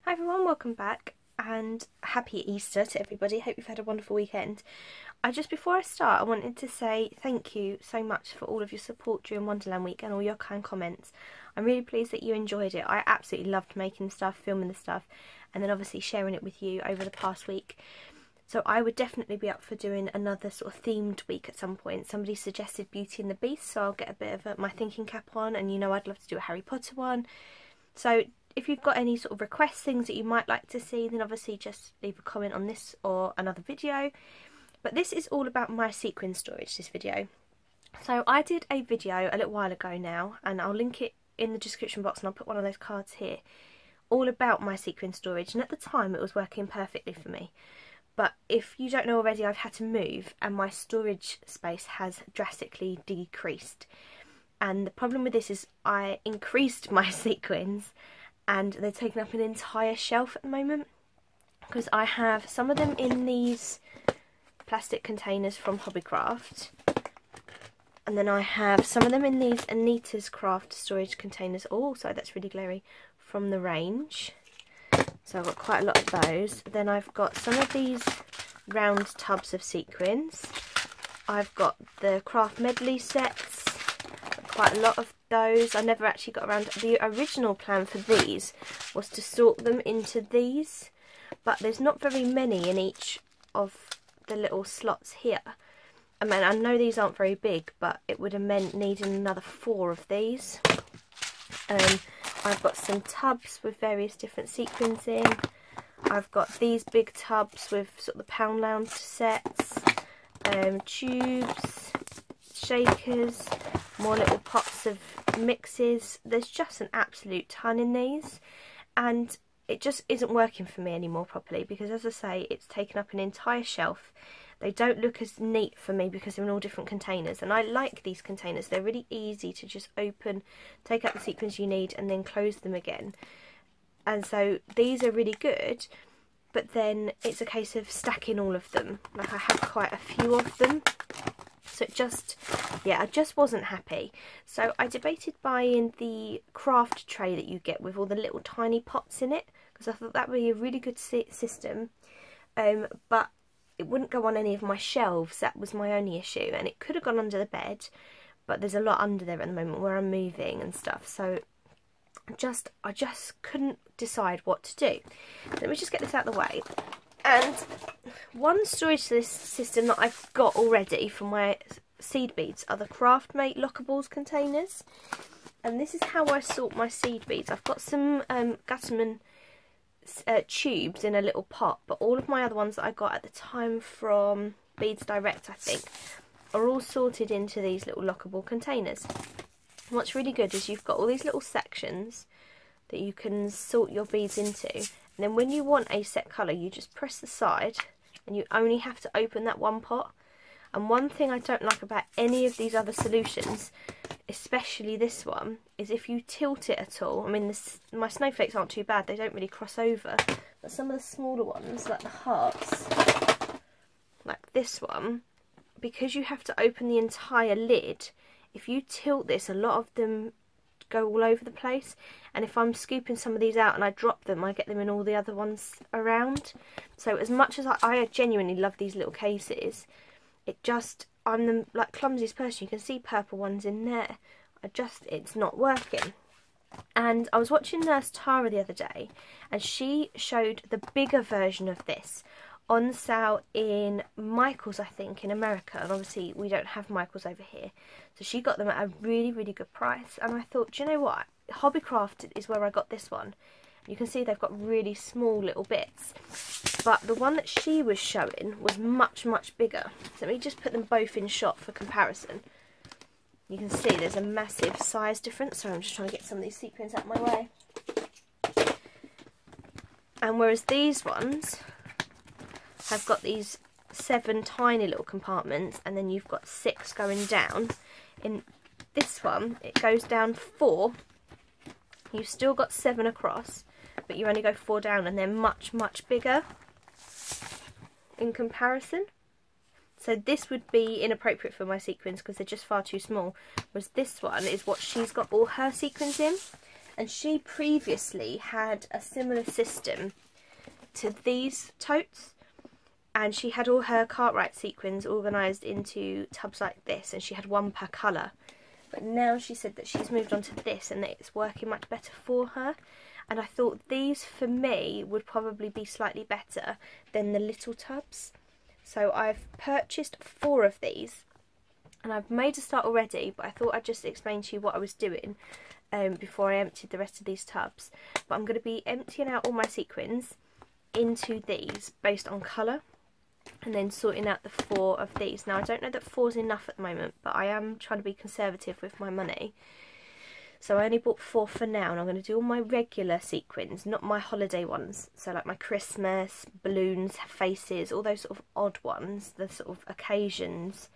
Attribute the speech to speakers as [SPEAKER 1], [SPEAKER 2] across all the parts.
[SPEAKER 1] Hi everyone, welcome back and happy Easter to everybody. Hope you've had a wonderful weekend. Before I start, I wanted to say thank you so much for all of your support during Wonderland Week and all your kind comments. I'm really pleased that you enjoyed it. I absolutely loved making stuff, filming the stuff, and then obviously sharing it with you over the past week. So I would definitely be up for doing another sort of themed week at some point. Somebody suggested Beauty and the Beast, so I'll get a bit of my thinking cap on, and you know I'd love to do a Harry Potter one. So if you've got any sort of requests, things that you might like to see, then obviously just leave a comment on this or another video. But this is all about my sequin storage, this video. So I did a video a little while ago now, and I'll link it in the description box and I'll put one of those cards here, all about my sequin storage, and at the time it was working perfectly for me. But if you don't know already, I've had to move and my storage space has drastically decreased. And the problem with this is I increased my sequins and they're taking up an entire shelf at the moment, because I have some of them in these plastic containers from Hobbycraft, and then I have some of them in these Anita's Craft storage containers. Oh, sorry, that's really glary, from the range. So I've got quite a lot of those. Then I've got some of these round tubs of sequins. I've got the craft medley sets, quite a lot of those. I never actually got around to, the original plan for these was to sort them into these, but there's not very many in each of the little slots here. I mean, I know these aren't very big, but it would have meant needing another 4 of these. I've got some tubs with various different sequins in. I've got these big tubs with sort of the Pound Lounge sets, tubes, shakers, more little pots of mixes. There's just an absolute ton in these, and it just isn't working for me anymore properly, because as I say, it's taken up an entire shelf. They don't look as neat for me because they're in all different containers, and I like these containers. They're really easy to just open, take out the sequins you need and then close them again. And so these are really good, but then it's a case of stacking all of them. Like, I have quite a few of them. So it just, yeah, I just wasn't happy. So I debated buying the craft tray that you get with all the little tiny pots in it, because I thought that would be a really good system. But it wouldn't go on any of my shelves. That was my only issue, and it could have gone under the bed, but there's a lot under there at the moment where I'm moving and stuff. So I just couldn't decide what to do. Let me just get this out of the way. And one storage system that I've got already for my seed beads are the Craftmates Lockables containers. And this is how I sort my seed beads. I've got some Gutterman tubes in a little pot, but all of my other ones that I got at the time from Beads Direct, I think, are all sorted into these little lockable containers. And what's really good is you've got all these little sections that you can sort your beads into. And then when you want a set colour, you just press the side and you only have to open that one pot. And one thing I don't like about any of these other solutions, especially this one, is if you tilt it at all. I mean, my snowflakes aren't too bad, they don't really cross over. But some of the smaller ones, like the hearts, like this one, because you have to open the entire lid, if you tilt this, a lot of them go all over the place, and if I'm scooping some of these out and I drop them, I get them in all the other ones around. So as much as I genuinely love these little cases, I'm the like clumsiest person. You can see purple ones in there. It's not working. And I was watching Nurse Tara the other day, and she showed the bigger version of this on sale in Michael's, I think, in America, and obviously we don't have Michael's over here, so she got them at a really, really good price. And I thought, do you know what, Hobbycraft is where I got this one. You can see they've got really small little bits, but the one that she was showing was much, much bigger. So let me just put them both in shot for comparison. You can see there's a massive size difference. So I'm just trying to get some of these sequins out of my way. And whereas these ones have got these 7 tiny little compartments, and then you've got 6 going down, in this one it goes down 4. You've still got 7 across, but you only go 4 down, and they're much, much bigger in comparison. So this would be inappropriate for my sequins because they're just far too small, whereas this one is what she's got all her sequins in. and she previously had a similar system to these totes, and she had all her Cartwright sequins organised into tubs like this, and she had one per colour. But now she said that she's moved on to this and that it's working much better for her. And I thought these for me would probably be slightly better than the little tubs. So I've purchased 4 of these, and I've made a start already, but I thought I'd just explain to you what I was doing before I emptied the rest of these tubs. But I'm going to be emptying out all my sequins into these based on colour, and then sorting out the 4 of these. Now I don't know that 4's enough at the moment, but I am trying to be conservative with my money. So I only bought 4 for now, and I'm going to do all my regular sequins, not my holiday ones. So like my Christmas, balloons, faces, all those sort of odd ones, the sort of occasions,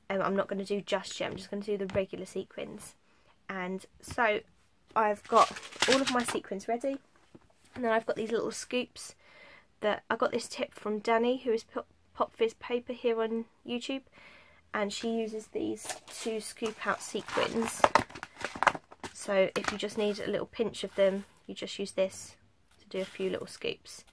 [SPEAKER 1] I'm not going to do just yet. I'm just going to do the regular sequins. And so I've got all of my sequins ready, and then I've got these little scoops that I got this tip from Danny, who is Pop Fizz Paper here on YouTube, and she uses these to scoop out sequins. So if you just need a little pinch of them, you just use this to do a few little scoops.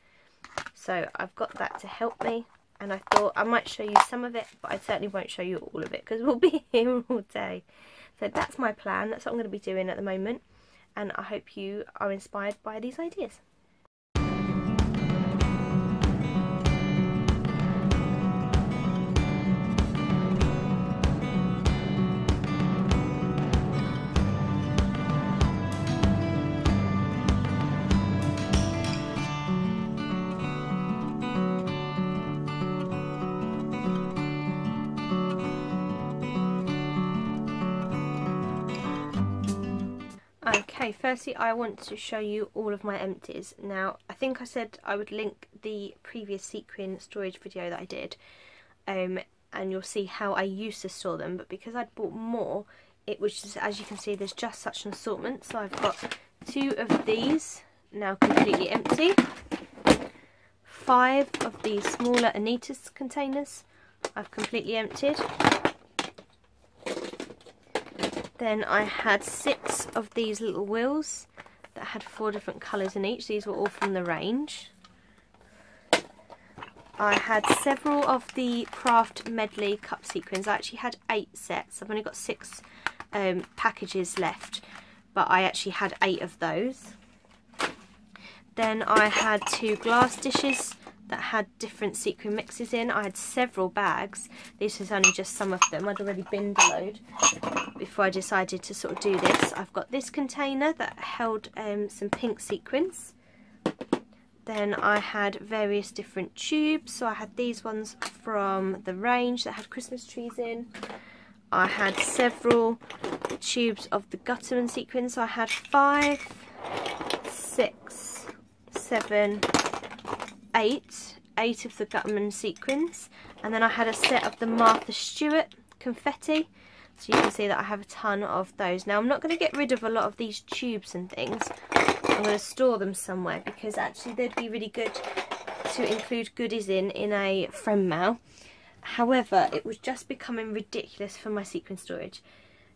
[SPEAKER 1] So I've got that to help me, and I thought I might show you some of it, but I certainly won't show you all of it because we'll be here all day. So that's my plan, that's what I'm going to be doing at the moment, and I hope you are inspired by these ideas. Okay, firstly I want to show you all of my empties. Now I think I said I would link the previous sequin storage video that I did, and you'll see how I used to store them, but because I'd bought more, it was just, as you can see, there's just such an assortment. So I've got 2 of these now completely empty, 5 of these smaller Anita's containers I've completely emptied. Then I had 6 of these little wheels that had 4 different colours in each. These were all from the range. I had several of the Craft Medley cup sequins. I actually had 8 sets. I've only got 6 packages left, but I actually had 8 of those. Then I had 2 glass dishes that had different sequin mixes in. I had several bags. This is only just some of them. I'd already binned a load before I decided to sort of do this. I've got this container that held some pink sequins. Then I had various different tubes. So I had these ones from the range that had Christmas trees in. I had several tubes of the Gutterman sequins. So I had 5, 6, 7, 8 of the Gutterman sequins, and then I had a set of the Martha Stewart confetti, so you can see that I have a ton of those. Now I'm not going to get rid of a lot of these tubes and things. I'm going to store them somewhere because actually they'd be really good to include goodies in a friend mail. However, it was just becoming ridiculous for my sequin storage.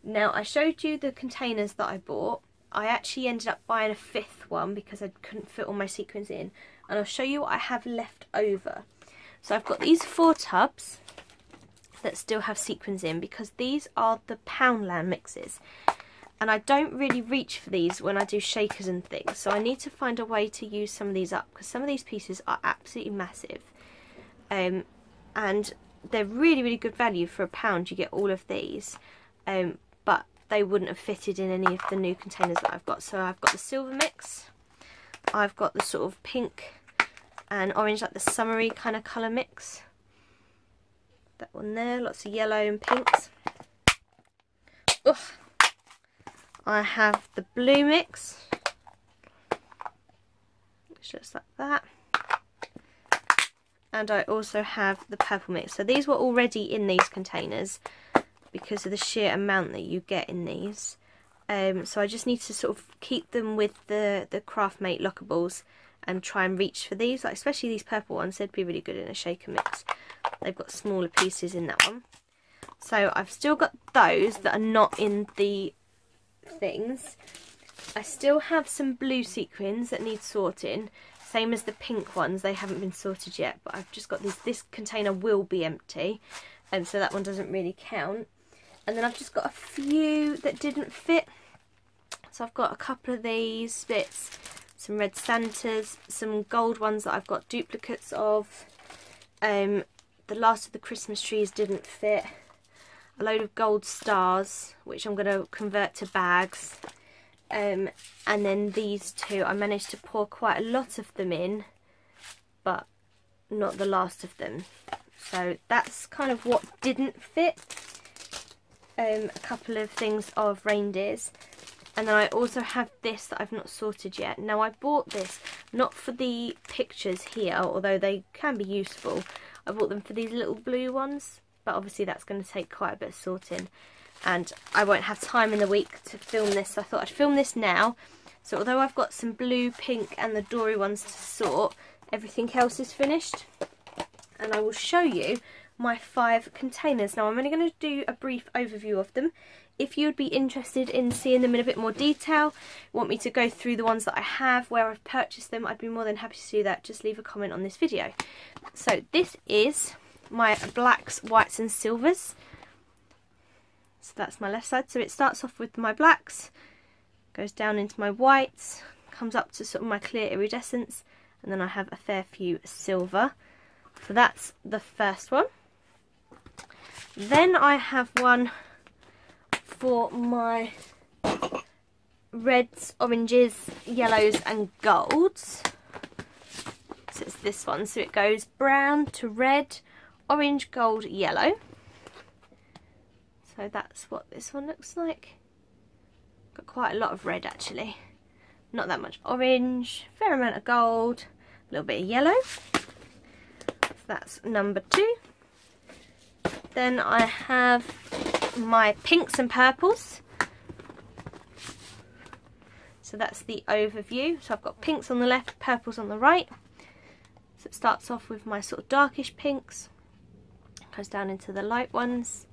[SPEAKER 1] Now I showed you the containers that I bought. I actually ended up buying a 5th one because I couldn't fit all my sequins in, and I'll show you what I have left over. So I've got these 4 tubs that still have sequins in because these are the Poundland mixes, and I don't really reach for these when I do shakers and things, so I need to find a way to use some of these up because some of these pieces are absolutely massive, and they're really good value. For £1 you get all of these, but they wouldn't have fitted in any of the new containers that I've got. So I've got the silver mix, I've got the sort of pink and orange, like the summery kind of colour mix. That one there, lots of yellow and pinks. Ugh. I have the blue mix, just like that. And I also have the purple mix. So these were already in these containers because of the sheer amount that you get in these. So I just need to sort of keep them with the Craftmates Lockables and try and reach for these, like especially these purple ones. They'd be really good in a shaker mix. They've got smaller pieces in that one. So I've still got those that are not in the things. I still have some blue sequins that need sorting, same as the pink ones. They haven't been sorted yet, but I've just got these. This container will be empty, so that one doesn't really count. And then I've just got a few that didn't fit. So I've got a couple of these bits, some red Santas, some gold ones that I've got duplicates of. The last of the Christmas trees didn't fit. A load of gold stars, which I'm going to convert to bags. And then these two, I managed to pour quite a lot of them in, but not the last of them. So that's kind of what didn't fit. A couple of things of reindeers. And then I also have this that I've not sorted yet. Now I bought this not for the pictures here, although they can be useful. I bought them for these little blue ones, but obviously that's going to take quite a bit of sorting. And I won't have time in the week to film this, so I thought I'd film this now. So although I've got some blue, pink and the dory ones to sort, everything else is finished. And I will show you my 5 containers. Now I'm only going to do a brief overview of them. If you would be interested in seeing them in a bit more detail, want me to go through the ones that I have, where I've purchased them, I'd be more than happy to do that. Just leave a comment on this video. So this is my blacks, whites and silvers. So that's my left side. So it starts off with my blacks, goes down into my whites, comes up to sort of my clear iridescence, and then I have a fair few silver. So that's the first one. Then I have one for my reds, oranges, yellows and golds. So it's this one. So it goes brown to red, orange, gold, yellow. So that's what this one looks like. Got quite a lot of red actually. Not that much orange, fair amount of gold, a little bit of yellow. So that's number 2. Then I have my pinks and purples. So that's the overview. So I've got pinks on the left, purples on the right. So it starts off with my sort of darkish pinks, goes down into the light ones.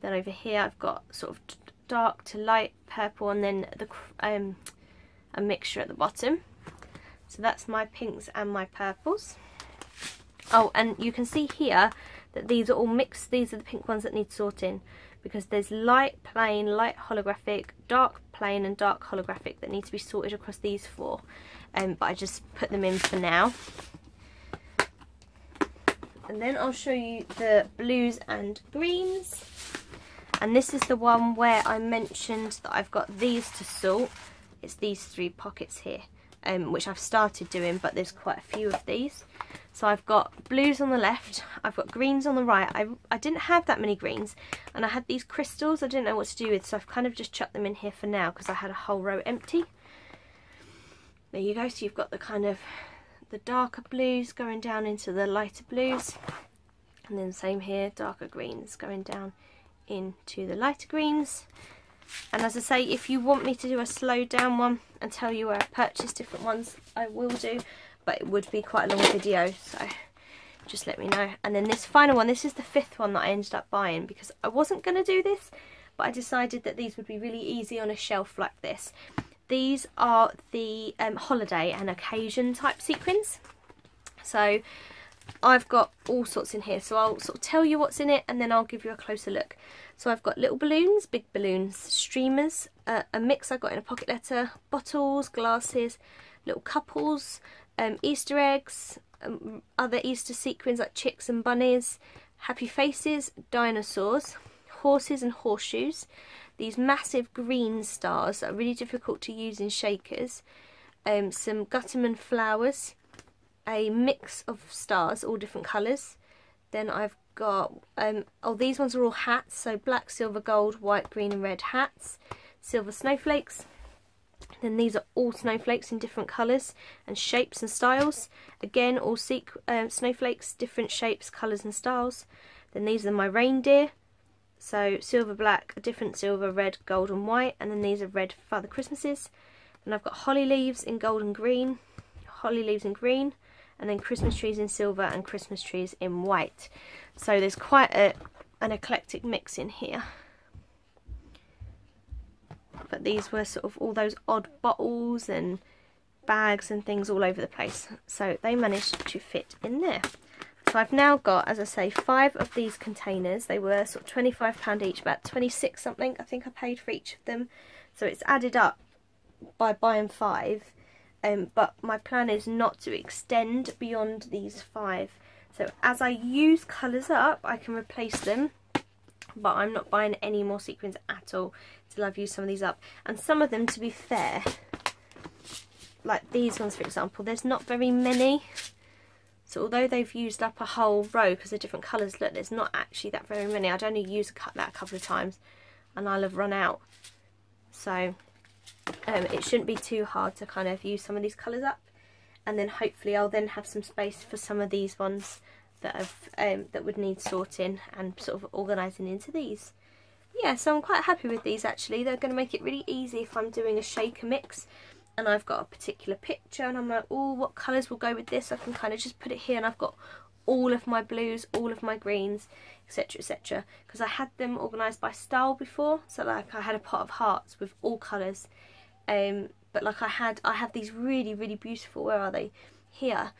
[SPEAKER 1] Then over here I've got sort of dark to light purple, and then the a mixture at the bottom. So that's my pinks and my purples. Oh, and you can see here that these are all mixed. These are the pink ones that need sorting, because there's light plain, light holographic, dark plain and dark holographic that need to be sorted across these 4. But I just put them in for now. And then I'll show you the blues and greens. And this is the one where I mentioned that I've got these to sort. It's these 3 pockets here, which I've started doing, but there's quite a few of these. So I've got blues on the left, I've got greens on the right. I didn't have that many greens, and I had these crystals I didn't know what to do with, so I've kind of just chucked them in here for now because I had a whole row empty. There you go. So you've got the kind of the darker blues going down into the lighter blues, and then same here, darker greens going down into the lighter greens. And as I say, if you want me to do a slow down one and tell you where I purchased different ones, I will do, but it would be quite a long video, so just let me know. And then this final one, this is the 5th one that I ended up buying, because I wasn't going to do this, but I decided that these would be really easy on a shelf like this. These are the holiday and occasion type sequins. So I've got all sorts in here, so I'll sort of tell you what's in it and then I'll give you a closer look. So I've got little balloons, big balloons, streamers, a mix I got in a pocket letter, bottles, glasses, little couples, Easter eggs, other Easter sequins like chicks and bunnies, happy faces, dinosaurs, horses and horseshoes, these massive green stars that are really difficult to use in shakers, some Gutterman flowers, a mix of stars, all different colours. Then I've got, oh, these ones are all hats, so black, silver, gold, white, green and red hats, silver snowflakes. Then these are all snowflakes in different colours and shapes and styles. Again, all snowflakes, different shapes, colours and styles. Then these are my reindeer. So silver, black, a different silver, red, gold and white. And then these are red Father Christmases. And I've got holly leaves in gold and green, holly leaves in green, and then Christmas trees in silver and Christmas trees in white. So there's quite an eclectic mix in here. but these were sort of all those odd bottles and bags and things all over the place, so they managed to fit in there. So I've now got, as I say, 5 of these containers. They were sort of £25 each, about 26 something I think I paid for each of them, so it's added up by buying 5, but my plan is not to extend beyond these 5. So as I use colours up, I can replace them, but I'm not buying any more sequins at all till I've used some of these up. And some of them, to be fair, like these ones for example, there's not very many. So although they've used up a whole row because they're different colours, look, there's not actually that very many. I'd only use that a couple of times and I'll have run out. So it shouldn't be too hard to kind of use some of these colours up, and then hopefully I'll then have some space for some of these ones that have that would need sorting and sort of organising into these. Yeah, so I'm quite happy with these actually. They're going to make it really easy if I'm doing a shaker mix and I've got a particular picture and I'm like, oh, what colours will go with this? I can kind of just put it here and I've got all of my blues, all of my greens, etc, etc, because I had them organised by style before. So like I had a pot of hearts with all colours, but like I have these really, really beautiful, where are they? Here,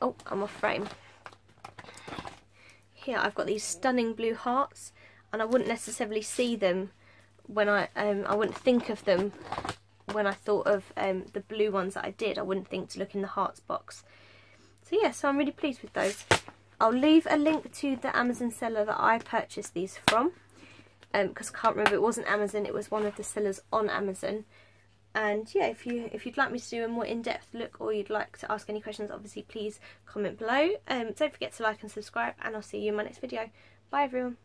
[SPEAKER 1] oh, I'm off frame. Here I've got these stunning blue hearts, and I wouldn't necessarily see them when I wouldn't think of them when I thought of the blue ones that I did. I wouldn't think to look in the hearts box. So yeah, so I'm really pleased with those. I'll leave a link to the Amazon seller that I purchased these from, because I can't remember, it wasn't Amazon, it was one of the sellers on Amazon. And yeah, if you'd like me to do a more in-depth look, or you'd like to ask any questions, obviously please comment below. Don't forget to like and subscribe, and I'll see you in my next video. Bye everyone.